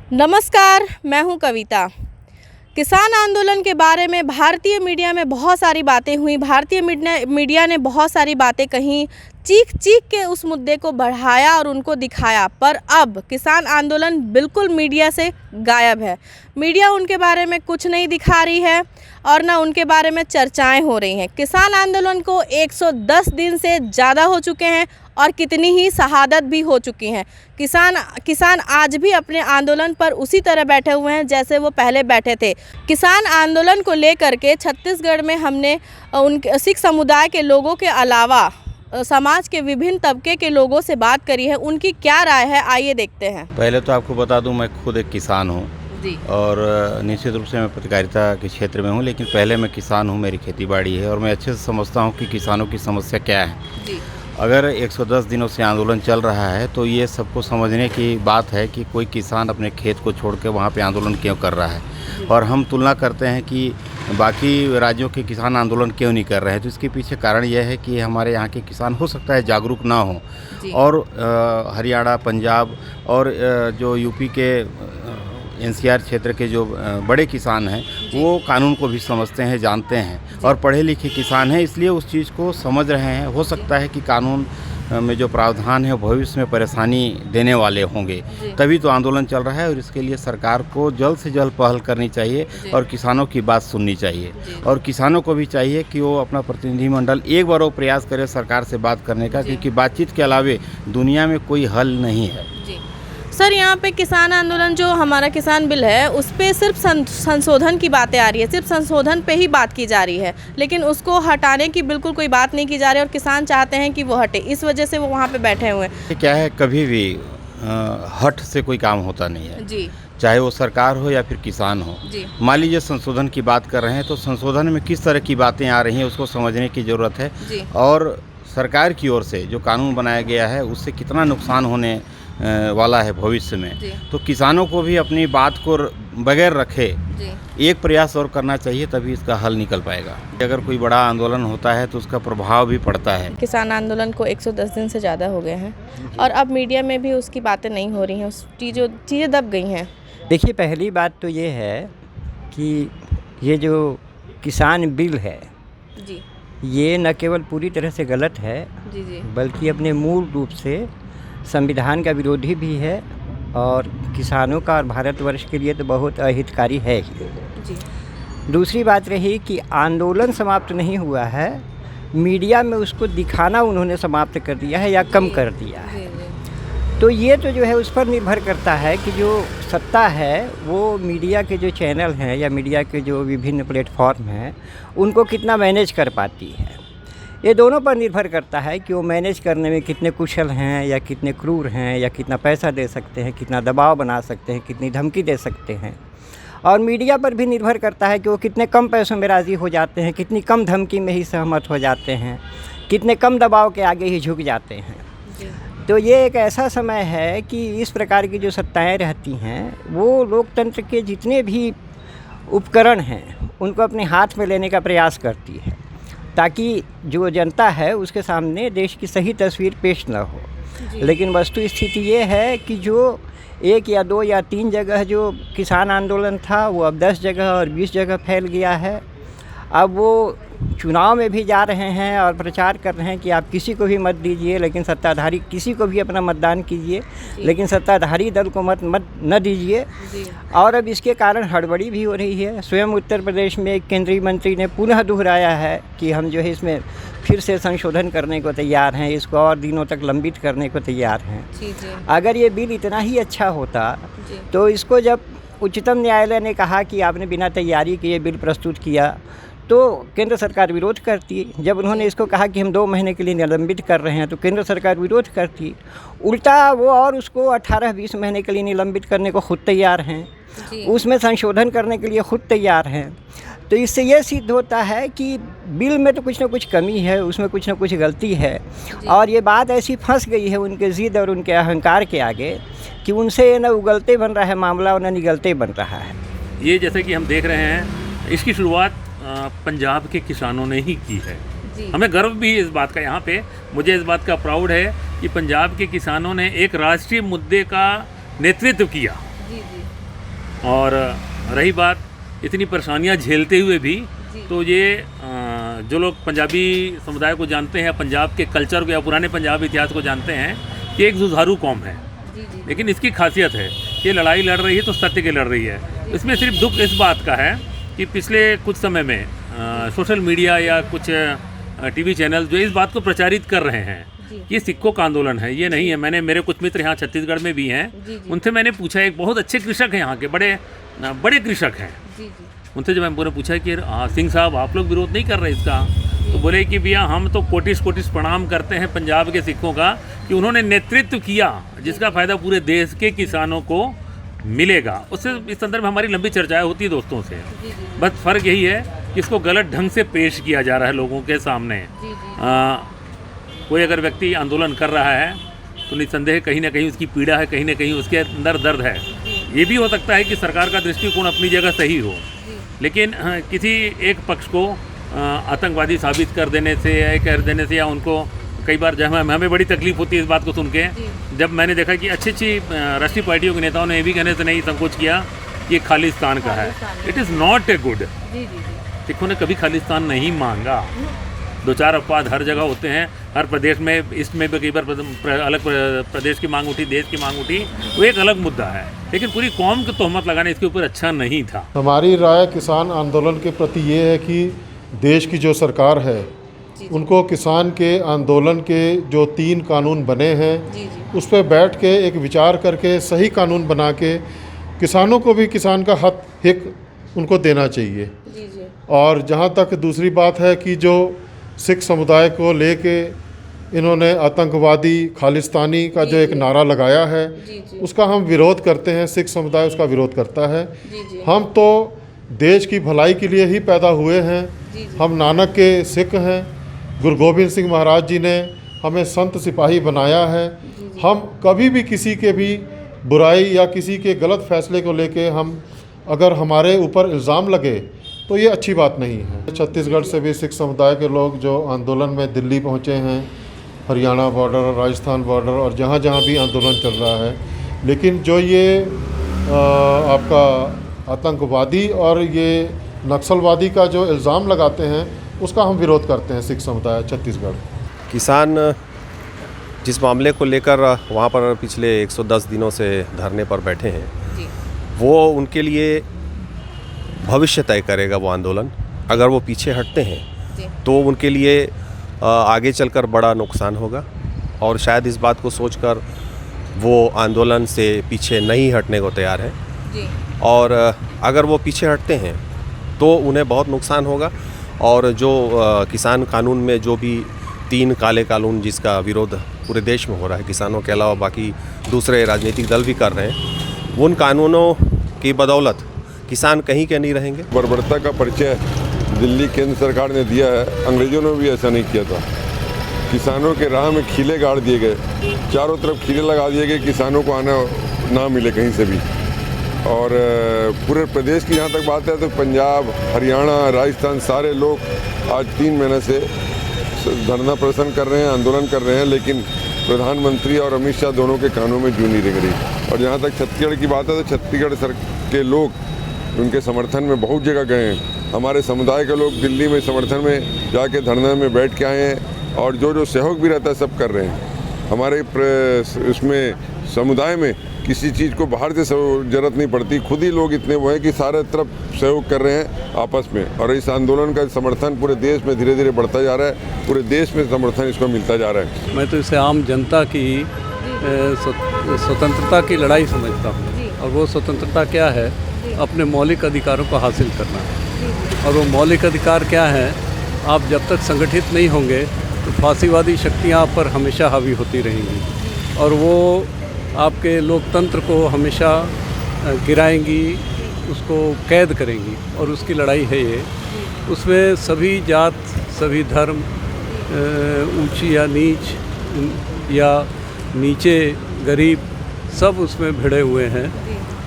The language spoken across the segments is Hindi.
नमस्कार, मैं हूं कविता। किसान आंदोलन के बारे में भारतीय मीडिया में बहुत सारी बातें हुई। भारतीय मीडिया ने बहुत सारी बातें कहीं, चीख चीख के उस मुद्दे को बढ़ाया और उनको दिखाया। पर अब किसान आंदोलन बिल्कुल मीडिया से गायब है। मीडिया उनके बारे में कुछ नहीं दिखा रही है और ना उनके बारे में चर्चाएं हो रही हैं। किसान आंदोलन को 110 दिन से ज़्यादा हो चुके हैं और कितनी ही शहादत भी हो चुकी हैं। किसान आज भी अपने आंदोलन पर उसी तरह बैठे हुए हैं जैसे वो पहले बैठे थे। किसान आंदोलन को लेकर के छत्तीसगढ़ में हमने उनके सिख समुदाय के लोगों के अलावा समाज के विभिन्न तबके के लोगों से बात करी है। उनकी क्या राय है, आइए देखते हैं। पहले तो आपको बता दूं, मैं खुद एक किसान हूं जी। और निश्चित रूप से मैं पत्रकारिता के क्षेत्र में हूं, लेकिन पहले मैं किसान हूं, मेरी खेतीबाड़ी है और मैं अच्छे से समझता हूं कि किसानों की समस्या क्या है जी। अगर 110 दिनों से आंदोलन चल रहा है तो ये सबको समझने की बात है कि कोई किसान अपने खेत को छोड़ के वहाँ पे आंदोलन क्यों कर रहा है। और हम तुलना करते हैं कि बाकी राज्यों के किसान आंदोलन क्यों नहीं कर रहे हैं, तो इसके पीछे कारण यह है कि हमारे यहाँ के किसान हो सकता है जागरूक ना हो और हरियाणा, पंजाब और जो यूपी के एनसीआर क्षेत्र के जो बड़े किसान हैं वो कानून को भी समझते हैं, जानते हैं और पढ़े लिखे किसान हैं, इसलिए उस चीज़ को समझ रहे हैं। हो सकता है कि कानून में जो प्रावधान है भविष्य में परेशानी देने वाले होंगे, तभी तो आंदोलन चल रहा है और इसके लिए सरकार को जल्द से जल्द पहल करनी चाहिए और किसानों की बात सुननी चाहिए। और किसानों को भी चाहिए कि वो अपना प्रतिनिधिमंडल एक बार वो प्रयास करे सरकार से बात करने का, क्योंकि बातचीत के अलावे दुनिया में कोई हल नहीं है। सर, यहाँ पे किसान आंदोलन जो हमारा किसान बिल है उस पर सिर्फ संशोधन की बातें आ रही है, सिर्फ संशोधन पे ही बात की जा रही है, लेकिन उसको हटाने की बिल्कुल कोई बात नहीं की जा रही और किसान चाहते हैं कि वो हटे, इस वजह से वो वहाँ पे बैठे हुए हैं। क्या है, कभी भी हट से कोई काम होता नहीं है जी, चाहे वो सरकार हो या फिर किसान हो। मान लीजिए संशोधन की बात कर रहे हैं तो संशोधन में किस तरह की बातें आ रही हैं उसको समझने की ज़रूरत है और सरकार की ओर से जो कानून बनाया गया है उससे कितना नुकसान होने वाला है भविष्य में, तो किसानों को भी अपनी बात को बगैर रखे एक प्रयास और करना चाहिए, तभी इसका हल निकल पाएगा। अगर कोई बड़ा आंदोलन होता है तो उसका प्रभाव भी पड़ता है। किसान आंदोलन को 110 दिन से ज़्यादा हो गए हैं और अब मीडिया में भी उसकी बातें नहीं हो रही हैं, उस चीज़ें दब गई हैं। देखिए, पहली बात तो ये है कि ये जो किसान बिल है जी, ये न केवल पूरी तरह से गलत है बल्कि अपने मूल रूप से संविधान का विरोधी भी है और किसानों का और भारतवर्ष के लिए तो बहुत अहितकारी है ही जी। दूसरी बात रही कि आंदोलन समाप्त नहीं हुआ है, मीडिया में उसको दिखाना उन्होंने समाप्त कर दिया है या कम कर दिया है। तो ये तो जो है उस पर निर्भर करता है कि जो सत्ता है वो मीडिया के जो चैनल हैं या मीडिया के जो विभिन्न प्लेटफॉर्म हैं उनको कितना मैनेज कर पाती है। ये दोनों पर निर्भर करता है कि वो मैनेज करने में कितने कुशल हैं या कितने क्रूर हैं या कितना पैसा दे सकते हैं, कितना दबाव बना सकते हैं, कितनी धमकी दे सकते हैं। और मीडिया पर भी निर्भर करता है कि वो कितने कम पैसों में राज़ी हो जाते हैं, कितनी कम धमकी में ही सहमत हो जाते हैं, कितने कम दबाव के आगे ही झुक जाते हैं। तो ये एक ऐसा समय है कि इस प्रकार की जो सत्ताएँ रहती हैं वो लोकतंत्र के जितने भी उपकरण हैं उनको अपने हाथ में लेने का प्रयास करती है ताकि जो जनता है उसके सामने देश की सही तस्वीर पेश न हो। लेकिन वस्तु स्थिति ये है कि जो 1 या 2 या 3 जगह जो किसान आंदोलन था वो अब 10 जगह और 20 जगह फैल गया है। अब वो चुनाव में भी जा रहे हैं और प्रचार कर रहे हैं कि आप किसी को भी मत दीजिए, लेकिन सत्ताधारी किसी को भी अपना मतदान कीजिए, लेकिन सत्ताधारी दल को मत न दीजिए। और अब इसके कारण हड़बड़ी भी हो रही है। स्वयं उत्तर प्रदेश में एक केंद्रीय मंत्री ने पुनः दोहराया है कि हम जो है इसमें फिर से संशोधन करने को तैयार हैं, इसको और दिनों तक लंबित करने को तैयार हैं। अगर ये बिल इतना ही अच्छा होता तो इसको जब उच्चतम न्यायालय ने कहा कि आपने बिना तैयारी के ये बिल प्रस्तुत किया तो केंद्र सरकार विरोध करती। जब उन्होंने इसको कहा कि हम 2 महीने के लिए निलंबित कर रहे हैं तो केंद्र सरकार विरोध करती। उल्टा वो और उसको 18-20 महीने के लिए निलंबित करने को खुद तैयार हैं, उसमें संशोधन करने के लिए खुद तैयार हैं। तो इससे ये सिद्ध होता है कि बिल में तो कुछ ना कुछ कमी है, उसमें कुछ ना कुछ गलती है और ये बात ऐसी फंस गई है उनके ज़िद और उनके अहंकार के आगे कि उनसे न उगलते बन रहा है मामला और न निगलते बन रहा है। ये जैसे कि हम देख रहे हैं इसकी शुरुआत पंजाब के किसानों ने ही की है। हमें गर्व भी है इस बात का। यहाँ पे मुझे इस बात का प्राउड है कि पंजाब के किसानों ने एक राष्ट्रीय मुद्दे का नेतृत्व किया जी जी। और रही बात इतनी परेशानियां झेलते हुए भी, तो ये जो लोग पंजाबी समुदाय को जानते हैं, पंजाब के कल्चर को या पुराने पंजाब इतिहास को जानते हैं, ये एक जुझारू कौम है। जी जी। लेकिन इसकी खासियत है कि लड़ाई लड़ रही है तो सत्य की लड़ रही है। इसमें सिर्फ दुख इस बात का है कि पिछले कुछ समय में सोशल मीडिया या कुछ टीवी चैनल जो इस बात को प्रचारित कर रहे हैं ये सिखों का आंदोलन है, ये नहीं है। मैंने, मेरे कुछ मित्र यहाँ छत्तीसगढ़ में भी हैं, उनसे मैंने पूछा, एक बहुत अच्छे कृषक हैं यहाँ के, बड़े कृषक हैं, उनसे जब मैंने पूछा कि सिंह साहब आप लोग विरोध नहीं कर रहे इसका, तो बोले कि भैया हम तो कोटिश प्रणाम करते हैं पंजाब के सिखों का कि उन्होंने नेतृत्व किया जिसका फ़ायदा पूरे देश के किसानों को मिलेगा। उससे इस संदर्भ में हमारी लंबी चर्चाएं होती है दोस्तों से। बस फ़र्क यही है कि इसको गलत ढंग से पेश किया जा रहा है लोगों के सामने। कोई अगर व्यक्ति आंदोलन कर रहा है तो निस्संदेह कहीं ना कहीं उसकी पीड़ा है, कहीं ना कहीं उसके अंदर दर्द है। ये भी हो सकता है कि सरकार का दृष्टिकोण अपनी जगह सही हो, लेकिन किसी एक पक्ष को आतंकवादी साबित कर देने से या कर देने से, या उनको कई बार जब हमें बड़ी तकलीफ होती है इस बात को सुन के, जब मैंने देखा कि अच्छी राष्ट्रीय पार्टियों के नेताओं ने ये भी कहने से नहीं संकोच किया कि ये खालिस्तान का है। It is not a good. सिखों ने कभी खालिस्तान नहीं मांगा। दो चार अपवाद हर जगह होते हैं, हर प्रदेश में, इसमें भी कई बार अलग प्रदेश की मांग उठी, देश की मांग उठी, वो एक अलग मुद्दा है, लेकिन पूरी कौम को तोहमत लगाना इसके ऊपर अच्छा नहीं था। हमारी राय किसान आंदोलन के प्रति ये है कि देश की जो सरकार है उनको किसान के आंदोलन के जो 3 कानून बने हैं उस पर बैठ के एक विचार करके सही कानून बना के किसानों को भी किसान का हक उनको देना चाहिए। और जहाँ तक दूसरी बात है कि जो सिख समुदाय को लेके इन्होंने आतंकवादी खालिस्तानी का जो एक नारा लगाया है उसका हम विरोध करते हैं, सिख समुदाय उसका विरोध करता है। हम तो देश की भलाई के लिए ही पैदा हुए हैं, हम नानक के सिख हैं, गुरु गोबिंद सिंह महाराज जी ने हमें संत सिपाही बनाया है। हम कभी भी किसी के भी बुराई या किसी के गलत फैसले को लेके हम अगर हमारे ऊपर इल्ज़ाम लगे तो ये अच्छी बात नहीं है। छत्तीसगढ़ से भी सिख समुदाय के लोग जो आंदोलन में दिल्ली पहुँचे हैं, हरियाणा बॉर्डर, राजस्थान बॉर्डर और जहाँ जहाँ भी आंदोलन चल रहा है, लेकिन जो ये आपका आतंकवादी और ये नक्सलवादी का जो इल्ज़ाम लगाते हैं उसका हम विरोध करते हैं सिख समुदाय छत्तीसगढ़। किसान जिस मामले को लेकर वहाँ पर पिछले 110 दिनों से धरने पर बैठे हैं, वो उनके लिए भविष्य तय करेगा वो आंदोलन। अगर वो पीछे हटते हैं तो उनके लिए आगे चलकर बड़ा नुकसान होगा, और शायद इस बात को सोचकर वो आंदोलन से पीछे नहीं हटने को तैयार है। और अगर वो पीछे हटते हैं तो उन्हें बहुत नुकसान होगा। और जो किसान कानून में जो भी 3 काले कानून जिसका विरोध पूरे देश में हो रहा है, किसानों के अलावा बाकी दूसरे राजनीतिक दल भी कर रहे हैं, उन कानूनों की बदौलत किसान कहीं के नहीं रहेंगे। बर्बरता का परिचय दिल्ली केंद्र सरकार ने दिया है, अंग्रेजों ने भी ऐसा नहीं किया था। किसानों के राह में खीले गाड़ दिए गए, चारों तरफ खीले लगा दिए गए, किसानों को आना ना मिले कहीं से भी। और पूरे प्रदेश की जहाँ तक बात है तो पंजाब, हरियाणा, राजस्थान सारे लोग आज 3 महीने से धरना प्रदर्शन कर रहे हैं, आंदोलन कर रहे हैं, लेकिन प्रधानमंत्री और अमित शाह दोनों के कानों में जूं नहीं लग रही। और जहाँ तक छत्तीसगढ़ की बात है तो छत्तीसगढ़ सर के लोग उनके समर्थन में बहुत जगह गए हैं। हमारे समुदाय के लोग दिल्ली में समर्थन में जाके धरने में बैठ के आए हैं, और जो सहयोग भी रहता है सब कर रहे हैं। हमारे उसमें समुदाय में किसी चीज़ को बाहर से ज़रूरत नहीं पड़ती, खुद ही लोग इतने वो हैं कि सारे तरफ सहयोग कर रहे हैं आपस में। और इस आंदोलन का समर्थन पूरे देश में धीरे धीरे बढ़ता जा रहा है, पूरे देश में समर्थन इसको मिलता जा रहा है। मैं तो इसे आम जनता की स्वतंत्रता की लड़ाई समझता हूँ। और वो स्वतंत्रता क्या है? अपने मौलिक अधिकारों को हासिल करना। और वो मौलिक अधिकार क्या है? आप जब तक संगठित नहीं होंगे तो फांसीवादी शक्तियाँ आप पर हमेशा हावी होती रहेंगी, और वो आपके लोकतंत्र को हमेशा गिराएंगी, उसको कैद करेंगी। और उसकी लड़ाई है ये। उसमें सभी जात, सभी धर्म, ऊंची या नीच या नीचे गरीब, सब उसमें भिड़े हुए हैं।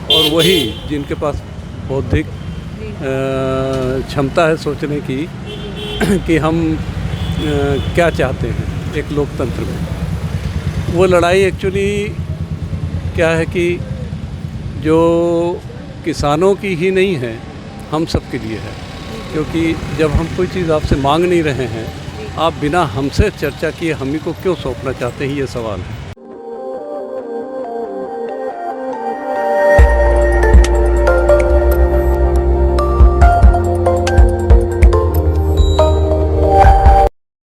और वही जिनके पास बौद्धिक क्षमता है सोचने की कि हम क्या चाहते हैं एक लोकतंत्र में, वो लड़ाई एक्चुअली क्या है कि जो किसानों की ही नहीं है, हम सब के लिए है। क्योंकि जब हम कोई चीज़ आपसे मांग नहीं रहे हैं, आप बिना हमसे चर्चा किए हम ही को क्यों सौंपना चाहते हैं, ये सवाल है।